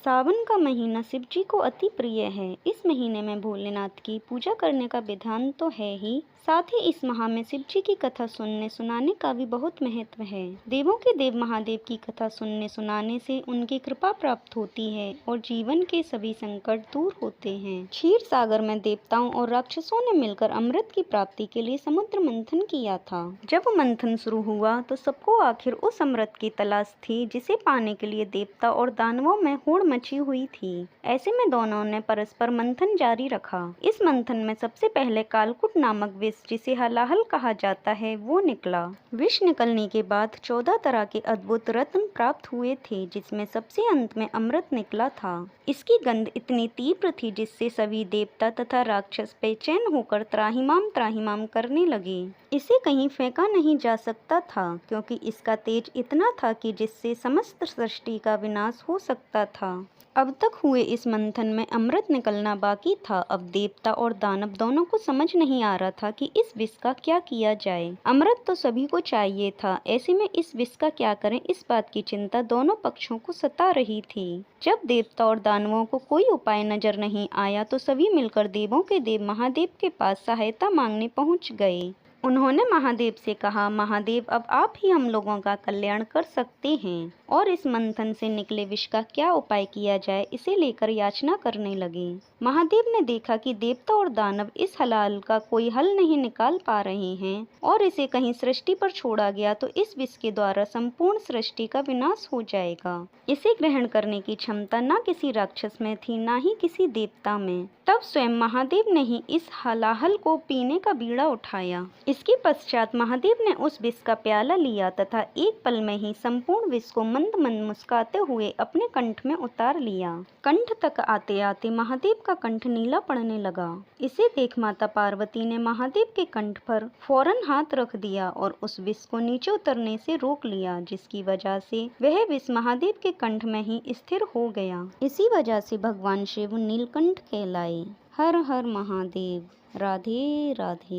सावन का महीना शिव जी को अति प्रिय है। इस महीने में भोलेनाथ की पूजा करने का विधान तो है ही, साथ ही इस माह में शिव जी की कथा सुनने सुनाने का भी बहुत महत्व है। देवों के देव महादेव की कथा सुनने सुनाने से उनकी कृपा प्राप्त होती है और जीवन के सभी संकट दूर होते हैं। क्षीर सागर में देवताओं और राक्षसों ने मिलकर अमृत की प्राप्ति के लिए समुद्र मंथन किया था। जब मंथन शुरू हुआ तो सबको आखिर उस अमृत की तलाश थी, जिसे पाने के लिए देवता और दानवों में होड़ मची हुई थी। ऐसे में दोनों ने परस्पर मंथन जारी रखा। इस मंथन में सबसे पहले कालकूट नामक विष, जिसे हलाहल कहा जाता है, वो निकला। विष निकलने के बाद 14 तरह के अद्भुत रत्न प्राप्त हुए थे, जिसमें सबसे अंत में अमृत निकला था। इसकी गंध इतनी तीव्र थी जिससे सभी देवता तथा राक्षस बेचैन होकर त्राहिमाम त्राहिमाम करने लगे। इसे कहीं फेंका नहीं जा सकता था, क्योंकि इसका तेज इतना था कि जिससे समस्त सृष्टि का विनाश हो सकता था। अब तक हुए इस मंथन में अमृत निकलना बाकी था। अब देवता और दानव दोनों को समझ नहीं आ रहा था कि इस विष का क्या किया जाए। अमृत तो सभी को चाहिए था, ऐसे में इस विष का क्या करें, इस बात की चिंता दोनों पक्षों को सता रही थी। जब देवता और दानवों को कोई उपाय नजर नहीं आया तो सभी मिलकर देवों के देव महादेव के पास सहायता मांगने पहुंच गए। उन्होंने महादेव से कहा, महादेव, अब आप ही हम लोगों का कल्याण कर सकते हैं और इस मंथन से निकले विष का क्या उपाय किया जाए, इसे लेकर याचना करने लगे। महादेव ने देखा कि देवता और दानव इस हलाल का कोई हल नहीं निकाल पा रहे हैं और इसे कहीं सृष्टि पर छोड़ा गया तो इस विष के द्वारा संपूर्ण सृष्टि का विनाश हो जाएगा। इसे ग्रहण करने की क्षमता न किसी राक्षस में थी, न ही किसी देवता में। तब स्वयं महादेव ने ही इस हलाहल को पीने का बीड़ा उठाया। इसके पश्चात महादेव ने उस विष का प्याला लिया तथा एक पल में ही संपूर्ण विष को मंद मंद मुस्काते हुए अपने कंठ में उतार लिया। कंठ तक आते आते महादेव का कंठ नीला पड़ने लगा। इसे देख माता पार्वती ने महादेव के कंठ पर फौरन हाथ रख दिया और उस विष को नीचे उतरने से रोक लिया, जिसकी वजह से वह विष महादेव के कंठ में ही स्थिर हो गया। इसी वजह से भगवान शिव नीलकंठ कहलाए। हर हर महादेव। राधे राधे।